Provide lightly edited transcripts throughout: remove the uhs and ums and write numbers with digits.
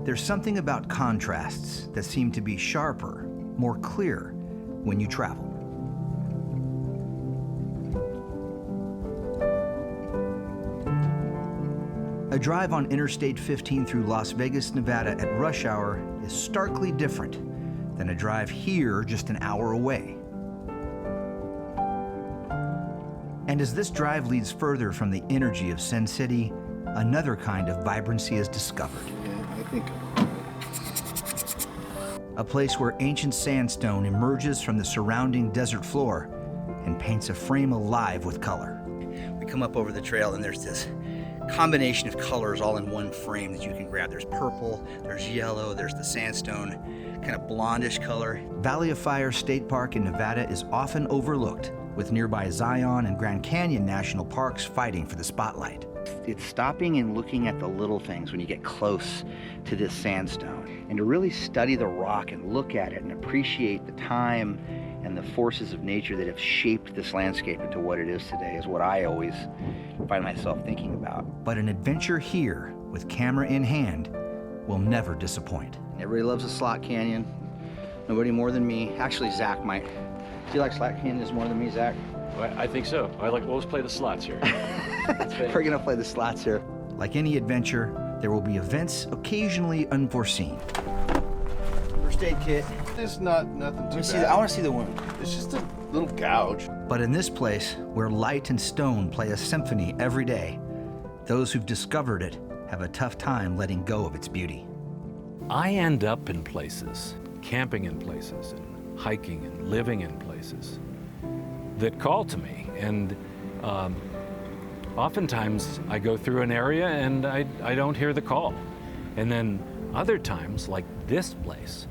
There's something about contrasts that seem to be sharper, more clear when you travel. A drive on Interstate 15 through Las Vegas, Nevada at rush hour is starkly different than a drive here just an hour away. And as this drive leads further from the energy of Sin City, another kind of vibrancy is discovered. Yeah, I think. A place where ancient sandstone emerges from the surrounding desert floor and paints a frame alive with color. We come up over the trail and there's this combination of colors all in one frame that you can grab. There's purple, there's yellow, there's the sandstone, kind of blondish color. Valley of Fire State Park in Nevada is often overlooked, with nearby Zion and Grand Canyon National Parks fighting for the spotlight. It's stopping and looking at the little things when you get close to this sandstone, and to really study the rock and look at it and appreciate the time and the forces of nature that have shaped this landscape into what it is today is what I always find myself thinking about. But an adventure here with camera in hand will never disappoint. Everybody loves a slot canyon. Nobody more than me. Actually, Zach might. Do you like slot canyons more than me, Zach? I think so. I like always play the slots here. We're gonna play the slots here. Like any adventure, there will be events occasionally unforeseen. First aid kit. It's nothing too bad. I want to see the wound. It's just a little gouge. But in this place, where light and stone play a symphony every day, those who've discovered it have a tough time letting go of its beauty. I end up in places, camping in places, and hiking and living in places that call to me. And oftentimes I go through an area and I don't hear the call. And then other times, like this place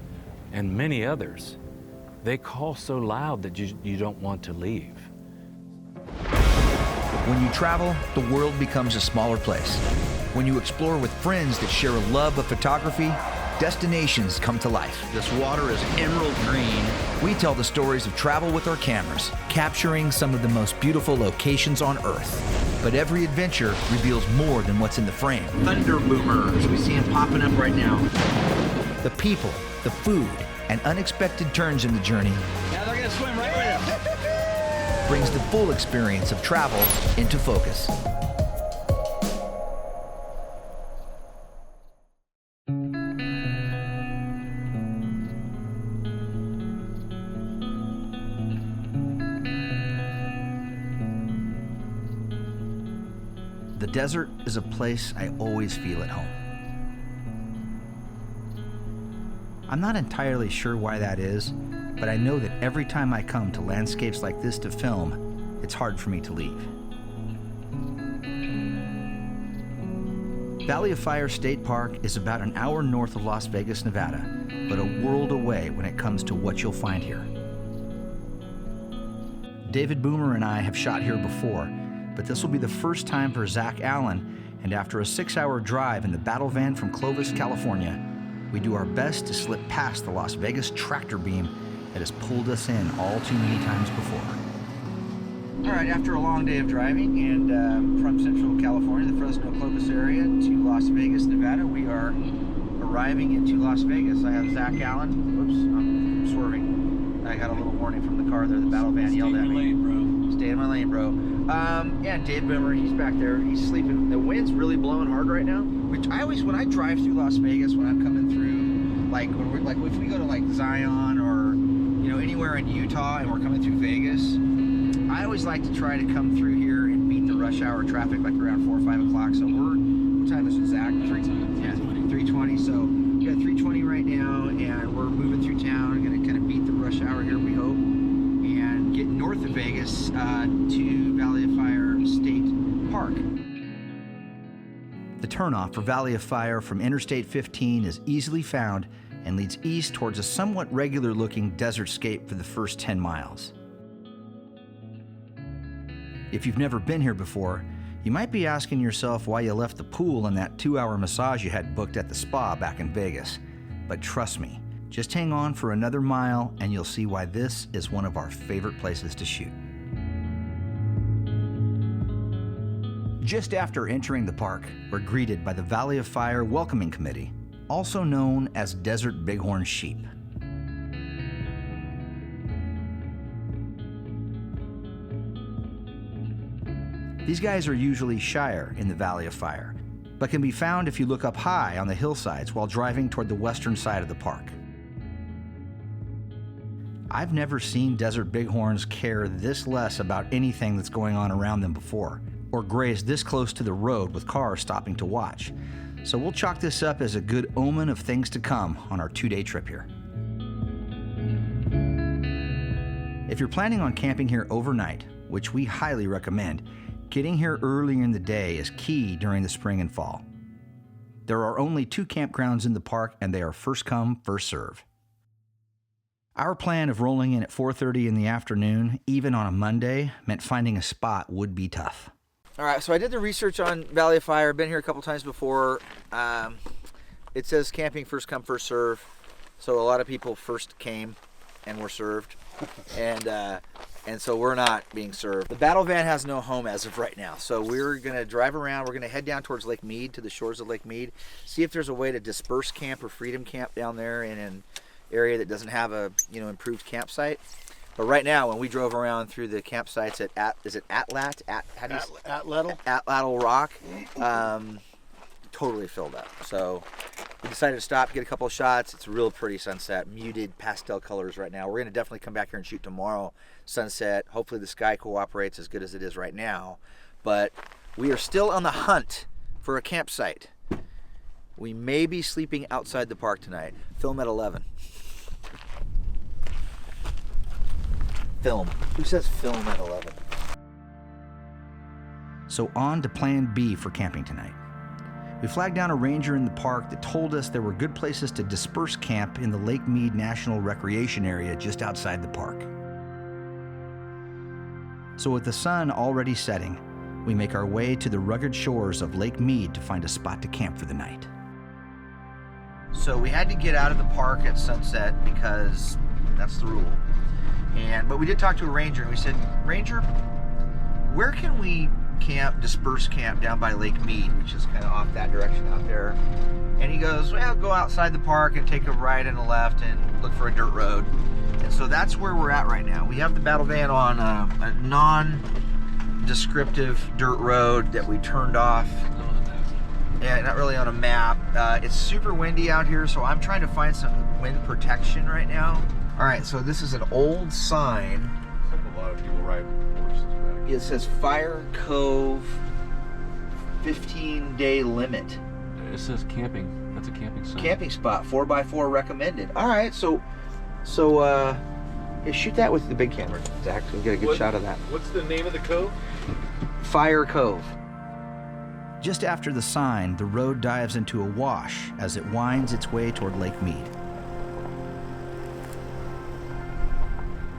and many others, they call so loud that you don't want to leave. When you travel, the world becomes a smaller place. When you explore with friends that share a love of photography, destinations come to life. This water is emerald green. We tell the stories of travel with our cameras, capturing some of the most beautiful locations on Earth. But every adventure reveals more than what's in the frame. Thunder boomers, we see them popping up right now. The people, the food, and unexpected turns in the journey. Now they're gonna swim right with us. Brings the full experience of travel into focus. The desert is a place I always feel at home. I'm not entirely sure why that is, but I know that every time I come to landscapes like this to film, it's hard for me to leave. Valley of Fire State Park is about an hour north of Las Vegas, Nevada, but a world away when it comes to what you'll find here. David Boomer and I have shot here before, but this will be the first time for Zach Allen, and after a 6-hour drive in the battle van from Clovis, California, we do our best to slip past the Las Vegas tractor beam that has pulled us in all too many times before. All right, after a long day of driving and from Central California, the Fresno Clovis area, to Las Vegas, Nevada, we are arriving into Las Vegas. I have Zach Allen. Whoops, I'm swerving. I got a little warning from the car there. The battle van yelled at me. Stay in my lane, bro. Stay in my lane, bro. Yeah, Dave Boomer, he's back there. He's sleeping. The wind's really blowing hard right now, which I always, when I drive through Las Vegas, when I'm coming through, like when we're like, if we go to like Zion or anywhere in Utah and we're coming through Vegas, I always like to try to come through here and beat the rush hour traffic like around 4 or 5 o'clock. So what time is it, Zach? 3:20. So we got 3:20 right now, and we're moving through town. We're gonna kind of beat the rush hour here, we hope, and get north of Vegas to Valley of Fire State Park. The turnoff for Valley of Fire from Interstate 15 is easily found and leads east towards a somewhat regular-looking desertscape for the first 10 miles. If you've never been here before, you might be asking yourself why you left the pool and that 2-hour massage you had booked at the spa back in Vegas. But trust me, just hang on for another mile and you'll see why this is one of our favorite places to shoot. Just after entering the park, we're greeted by the Valley of Fire Welcoming Committee, also known as Desert Bighorn Sheep. These guys are usually shyer in the Valley of Fire, but can be found if you look up high on the hillsides while driving toward the western side of the park. I've never seen desert bighorns care this less about anything that's going on around them before, or graze this close to the road with cars stopping to watch. So we'll chalk this up as a good omen of things to come on our 2-day trip here. If you're planning on camping here overnight, which we highly recommend, getting here earlier in the day is key during the spring and fall. There are only 2 campgrounds in the park, and they are first come, first serve. Our plan of rolling in at 4:30 in the afternoon, even on a Monday, meant finding a spot would be tough. All right, so I did the research on Valley of Fire. I've been here a couple times before. It says camping first come, first serve. So a lot of people first came and were served. And so we're not being served. The battle van has no home as of right now. So we're gonna drive around. We're gonna head down towards Lake Mead, to the shores of Lake Mead, see if there's a way to disperse camp or freedom camp down there in an area that doesn't have a improved campsite. But right now, when we drove around through the campsites at is it Atlat? Atlatl Rock, totally filled up. So we decided to stop, get a couple of shots. It's a real pretty sunset, muted pastel colors right now. We're gonna definitely come back here and shoot tomorrow sunset. Hopefully the sky cooperates as good as it is right now. But we are still on the hunt for a campsite. We may be sleeping outside the park tonight. Film at 11. Film. Who says film at 11? So on to plan B for camping tonight. We flagged down a ranger in the park that told us there were good places to disperse camp in the Lake Mead National Recreation Area just outside the park. So with the sun already setting, we make our way to the rugged shores of Lake Mead to find a spot to camp for the night. So we had to get out of the park at sunset because that's the rule. But we did talk to a ranger, and we said, Ranger, where can we camp, disperse camp down by Lake Mead, which is kind of off that direction out there? And he goes, well, go outside the park and take a right and a left and look for a dirt road. And so that's where we're at right now. We have the battle van on a non-descriptive dirt road that we turned off. Yeah, not really on a map. It's super windy out here, so I'm trying to find some wind protection right now. All right, so this is an old sign. It's like a lot of people ride horses back. It says Fire Cove 15-day limit. It says camping. That's a camping sign. Camping spot, 4x4 recommended. All right, so yeah, shoot that with the big camera, Zach, so we get a good shot of that. What's the name of the cove? Fire Cove. Just after the sign, the road dives into a wash as it winds its way toward Lake Mead.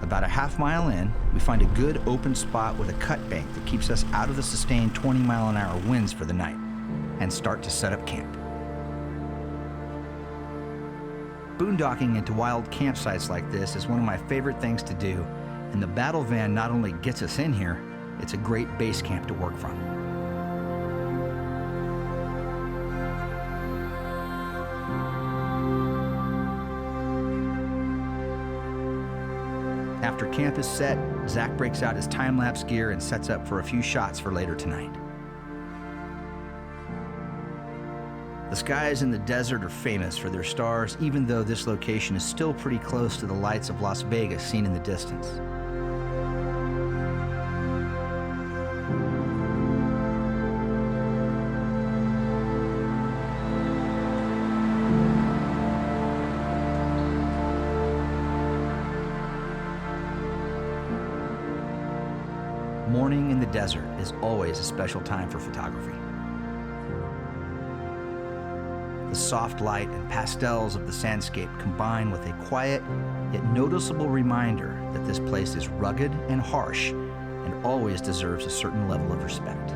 About a half mile in, we find a good open spot with a cut bank that keeps us out of the sustained 20-mile-an-hour winds for the night, and start to set up camp. Boondocking into wild campsites like this is one of my favorite things to do, and the battle van not only gets us in here, it's a great base camp to work from. After camp is set, Zach breaks out his time-lapse gear and sets up for a few shots for later tonight. The skies in the desert are famous for their stars, even though this location is still pretty close to the lights of Las Vegas seen in the distance. Morning in the desert is always a special time for photography. The soft light and pastels of the sandscape combine with a quiet yet noticeable reminder that this place is rugged and harsh and always deserves a certain level of respect.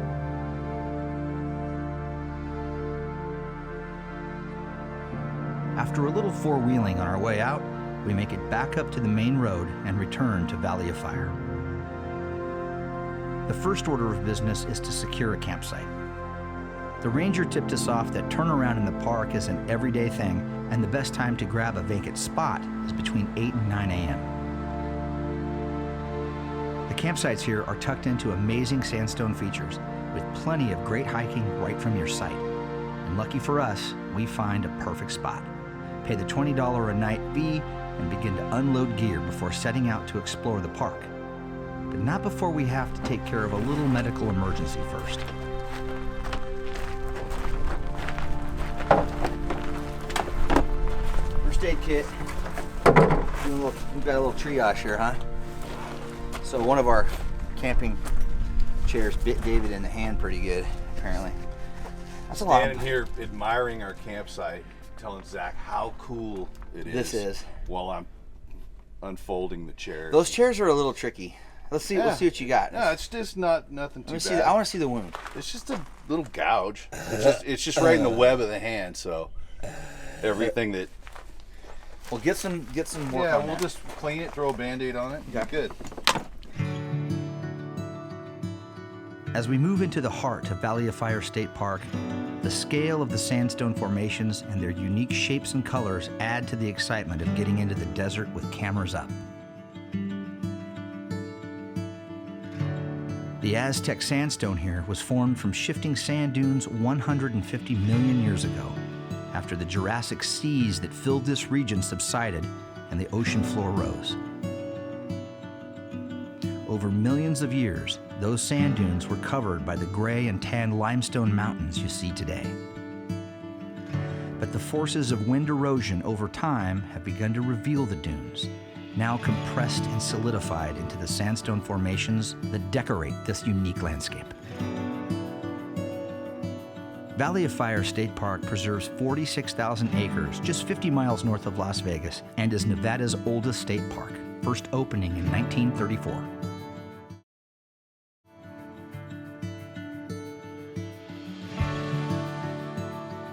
After a little four-wheeling on our way out, we make it back up to the main road and return to Valley of Fire. The first order of business is to secure a campsite. The ranger tipped us off that turnaround in the park is an everyday thing, and the best time to grab a vacant spot is between 8 and 9 a.m. The campsites here are tucked into amazing sandstone features with plenty of great hiking right from your site. And lucky for us, we find a perfect spot. Pay the $20 a night fee and begin to unload gear before setting out to explore the park. But not before we have to take care of a little medical emergency first. First aid kit. We've got a little triage here, huh? So one of our camping chairs bit David in the hand pretty good, apparently. That's a lot. Standing here admiring our campsite, telling Zach how cool it is. This is. While I'm unfolding the chair. Those chairs are a little tricky. Let's see. Yeah. Let's see what you got. No, it's just nothing too bad. I want to see the wound. It's just a little gouge. It's just right in the web of the hand. So everything that. Well, get some more. Yeah, we'll just clean it, throw a Band-Aid on it. Okay. Good. As we move into the heart of Valley of Fire State Park, the scale of the sandstone formations and their unique shapes and colors add to the excitement of getting into the desert with cameras up. The Aztec Sandstone here was formed from shifting sand dunes 150 million years ago, after the Jurassic seas that filled this region subsided and the ocean floor rose. Over millions of years, those sand dunes were covered by the gray and tan limestone mountains you see today. But the forces of wind erosion over time have begun to reveal the dunes, now compressed and solidified into the sandstone formations that decorate this unique landscape. Valley of Fire State Park preserves 46,000 acres just 50 miles north of Las Vegas and is Nevada's oldest state park, first opening in 1934.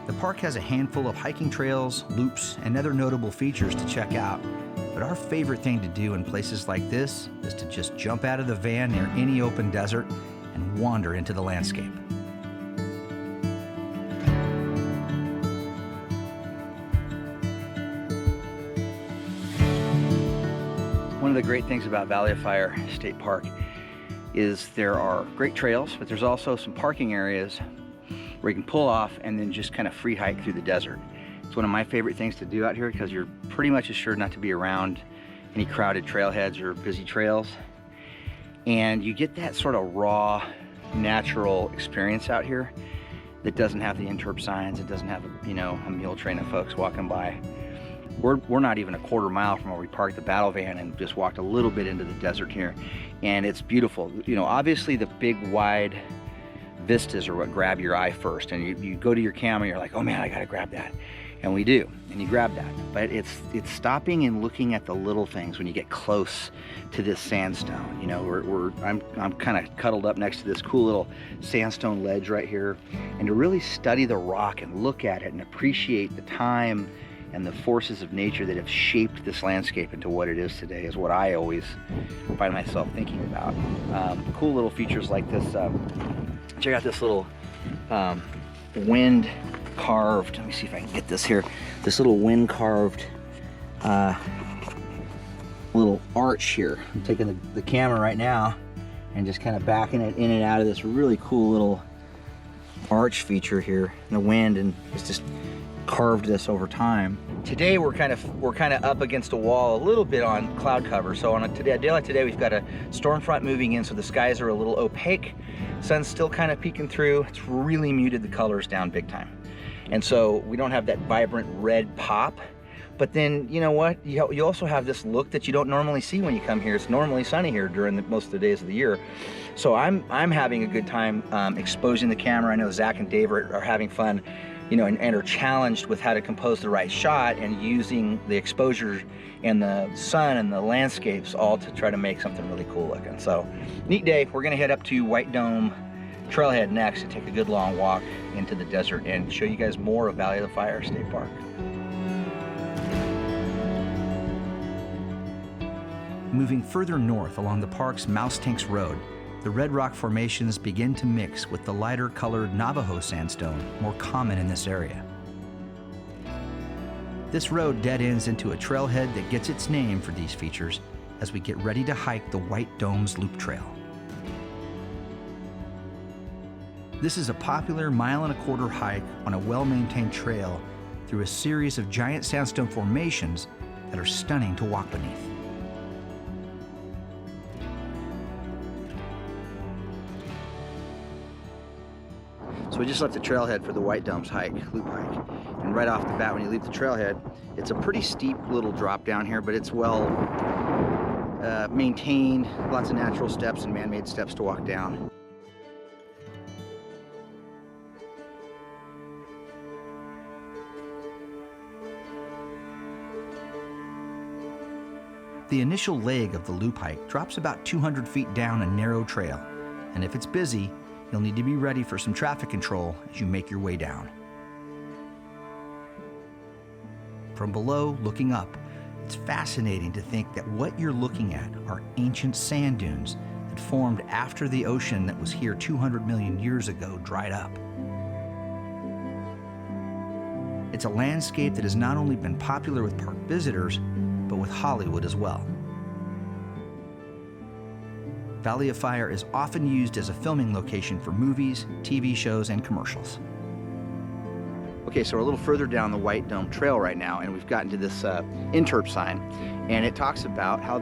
The park has a handful of hiking trails, loops, and other notable features to check out, but our favorite thing to do in places like this is to just jump out of the van near any open desert and wander into the landscape. One of the great things about Valley of Fire State Park is there are great trails, but there's also some parking areas where you can pull off and then just kind of free hike through the desert. It's one of my favorite things to do out here because you're pretty much assured not to be around any crowded trailheads or busy trails. And you get that sort of raw, natural experience out here that doesn't have the interp signs. It doesn't have a mule train of folks walking by. We're not even a quarter mile from where we parked the battle van and just walked a little bit into the desert here. And it's beautiful. Obviously the big wide vistas are what grab your eye first. And you go to your camera, you're like, oh man, I gotta grab that. And we do, and you grab that. But it's stopping and looking at the little things when you get close to this sandstone. I'm kind of cuddled up next to this cool little sandstone ledge right here. And to really study the rock and look at it and appreciate the time and the forces of nature that have shaped this landscape into what it is today is what I always find myself thinking about. Cool little features like this. Check out this little wind carved, let me see if I can get this here, this little wind carved little arch here. I'm taking the camera right now and just kind of backing it in and out of this really cool little arch feature here in the wind, and it's just carved this over time. Today we're kind of up against a wall a little bit on cloud cover. So on a day like today, we've got a storm front moving in, so the skies are a little opaque. Sun's still kind of peeking through. It's really muted the colors down big time. And so we don't have that vibrant red pop. But then, you know what? You also have this look that you don't normally see when you come here. It's normally sunny here during most of the days of the year. So I'm having a good time exposing the camera. I know Zach and Dave are having fun, and are challenged with how to compose the right shot and using the exposure and the sun and the landscapes all to try to make something really cool looking. So neat day. We're gonna head up to White Dome Trailhead next and take a good long walk into the desert and show you guys more of Valley of the Fire State Park. Moving further north along the park's Mouse Tanks Road, the red rock formations begin to mix with the lighter colored Navajo sandstone, more common in this area. This road dead ends into a trailhead that gets its name for these features as we get ready to hike the White Domes Loop Trail. This is a popular 1.25 mile hike on a well-maintained trail through a series of giant sandstone formations that are stunning to walk beneath. So we just left the trailhead for the White Domes hike, loop hike. And right off the bat, when you leave the trailhead, it's a pretty steep little drop down here, but it's well maintained, lots of natural steps and man-made steps to walk down. The initial leg of the loop hike drops about 200 feet down a narrow trail, and if it's busy, you'll need to be ready for some traffic control as you make your way down. From below, looking up, it's fascinating to think that what you're looking at are ancient sand dunes that formed after the ocean that was here 200 million years ago dried up. It's a landscape that has not only been popular with park visitors, but with Hollywood as well. Valley of Fire is often used as a filming location for movies, TV shows, and commercials. Okay, so we're a little further down the White Dome Trail right now, and we've gotten to this interp sign, and it talks about how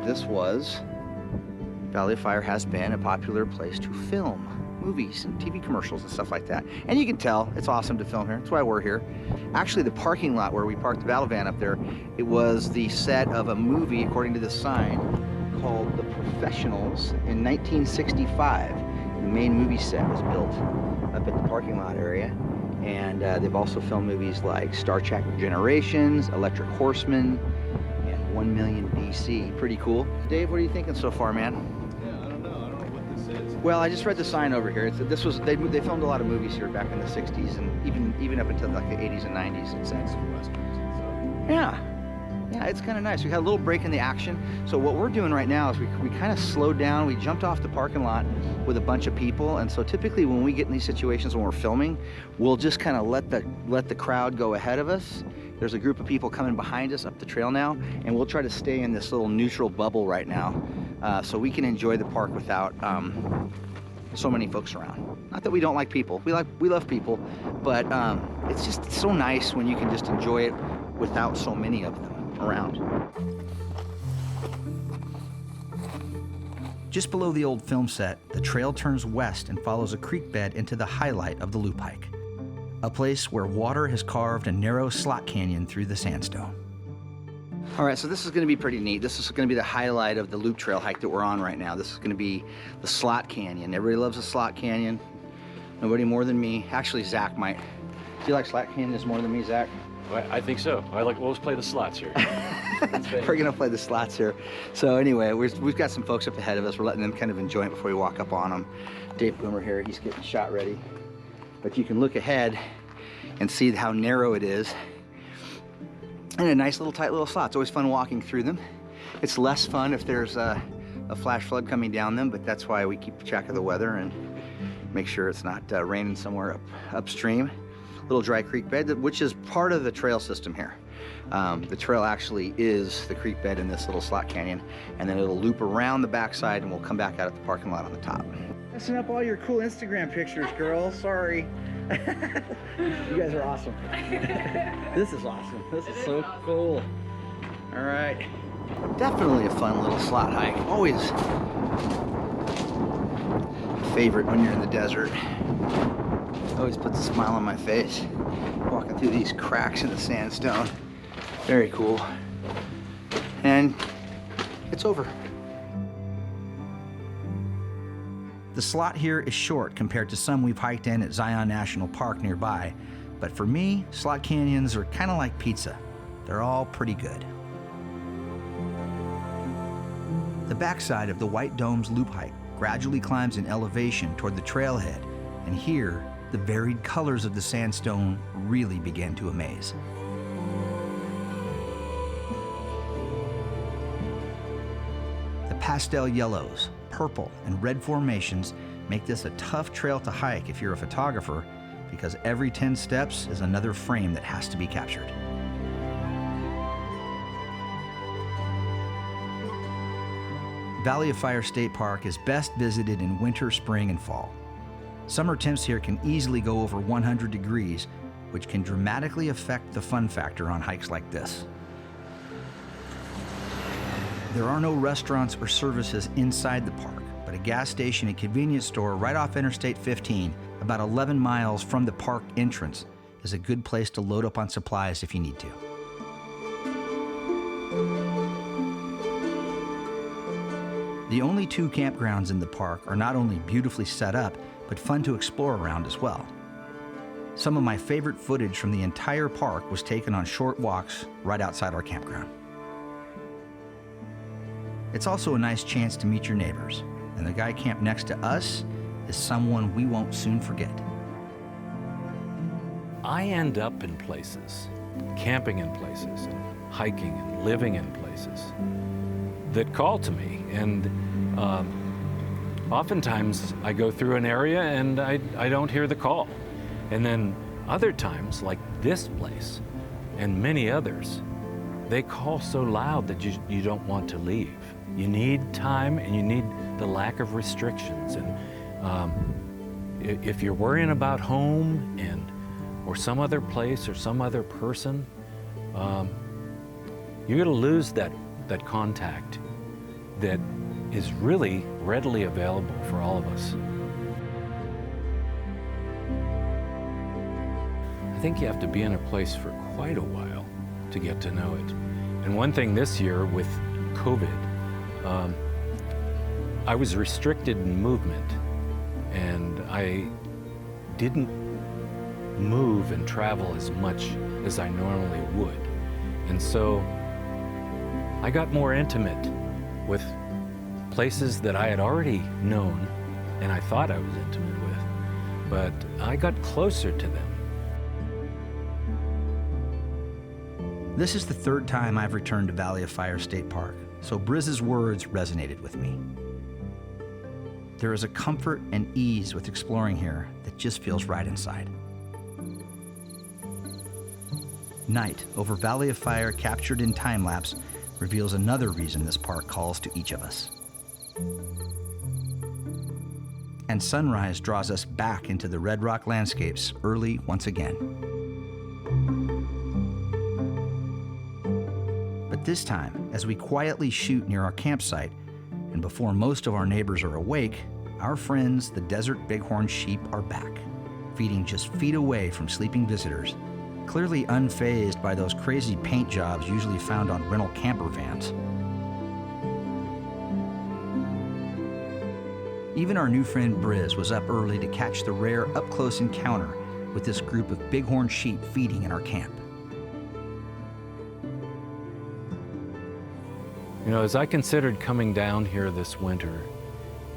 Valley of Fire has been a popular place to film movies and TV commercials and stuff like that. And you can tell it's awesome to film here. That's why we're here. Actually, the parking lot where we parked the battle van up there, it was the set of a movie, according to this sign, called The Professionals in 1965. The main movie set was built up at the parking lot area. And they've also filmed movies like Star Trek Generations, Electric Horseman, and 1 Million BC. Pretty cool. Dave, what are you thinking so far, man? Well, I just read the sign over here. They filmed a lot of movies here back in the 60s and even up until like the 80s and 90s. Yeah, it's kind of nice. We had a little break in the action. So what we're doing right now is we kind of slowed down. We jumped off the parking lot with a bunch of people, and so typically when we get in these situations when we're filming, we'll just kind of let the crowd go ahead of us. There's a group of people coming behind us up the trail now, and we'll try to stay in this little neutral bubble right now, so we can enjoy the park without so many folks around. Not that we don't like people. We love people, but it's just so nice when you can just enjoy it without so many of them around. Just below the old film set, the trail turns west and follows a creek bed into the highlight of the loop hike, a place where water has carved a narrow slot canyon through the sandstone. All right, so this is going to be pretty neat. This is going to be the highlight of the loop trail hike that we're on right now. This is going to be the slot canyon. Everybody loves a slot canyon. Nobody more than me. Actually, Zach might. Do you like slot canyons more than me, Zach? I think so. Let's play the slots here. We're gonna play the slots here. So anyway, we've got some folks up ahead of us. We're letting them kind of enjoy it before we walk up on them. Dave Boomer here, he's getting shot ready. But you can look ahead and see how narrow it is. And a nice little tight little slot. It's always fun walking through them. It's less fun if there's a flash flood coming down them, but that's why we keep track of the weather and make sure it's not raining somewhere upstream. Little dry creek bed, which is part of the trail system here. The trail actually is the creek bed in this little slot canyon, and then it'll loop around the backside and we'll come back out at the parking lot on the top. Messing up all your cool Instagram pictures, girl. Sorry. You guys are awesome. This is awesome. This is so cool. All right. Definitely a fun little slot hike. Always a favorite when you're in the desert. Always puts a smile on my face. Walking through these cracks in the sandstone. Very cool. And it's over. The slot here is short compared to some we've hiked in at Zion National Park nearby, but for me, slot canyons are kind of like pizza. They're all pretty good. The backside of the White Domes loop hike gradually climbs in elevation toward the trailhead, and here, the varied colors of the sandstone really begin to amaze. The pastel yellows, purple, and red formations make this a tough trail to hike if you're a photographer, because every 10 steps is another frame that has to be captured. Valley of Fire State Park is best visited in winter, spring, and fall. Summer temps here can easily go over 100 degrees, which can dramatically affect the fun factor on hikes like this. There are no restaurants or services inside the park, but a gas station and convenience store right off Interstate 15, about 11 miles from the park entrance, is a good place to load up on supplies if you need to. The only two campgrounds in the park are not only beautifully set up, but fun to explore around as well. Some of my favorite footage from the entire park was taken on short walks right outside our campground. It's also a nice chance to meet your neighbors, and the guy camped next to us is someone we won't soon forget. I end up in places, camping in places, and hiking and living in places that call to me. And oftentimes I go through an area and I don't hear the call. And then other times, like this place and many others, they call so loud that you don't want to leave. You need time and you need the lack of restrictions. And if you're worrying about home or some other place or some other person, you're gonna lose that contact that is really readily available for all of us. I think you have to be in a place for quite a while to get to know it. And one thing this year with COVID, I was restricted in movement, and I didn't move and travel as much as I normally would. And so I got more intimate with places that I had already known and I thought I was intimate with, but I got closer to them. This is the third time I've returned to Valley of Fire State Park, so Briz's words resonated with me. There is a comfort and ease with exploring here that just feels right inside. Night over Valley of Fire, captured in time-lapse, reveals another reason this park calls to each of us. And sunrise draws us back into the red rock landscapes early once again. But this time, as we quietly shoot near our campsite, and before most of our neighbors are awake, our friends, the desert bighorn sheep, are back, feeding just feet away from sleeping visitors, clearly unfazed by those crazy paint jobs usually found on rental camper vans. Even our new friend Briz was up early to catch the rare up-close encounter with this group of bighorn sheep feeding in our camp. You know, as I considered coming down here this winter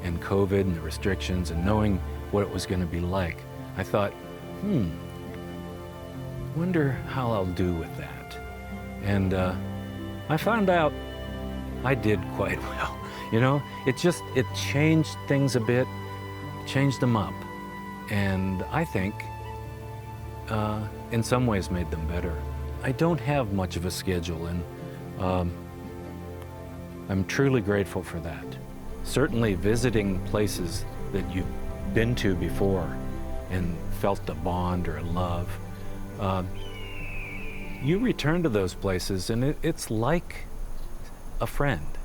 and COVID and the restrictions and knowing what it was going to be like, I thought, wonder how I'll do with that. And I found out I did quite well. You know, it changed things a bit, changed them up. And I think in some ways made them better. I don't have much of a schedule, and I'm truly grateful for that. Certainly visiting places that you've been to before and felt a bond or a love, you return to those places and it's like a friend.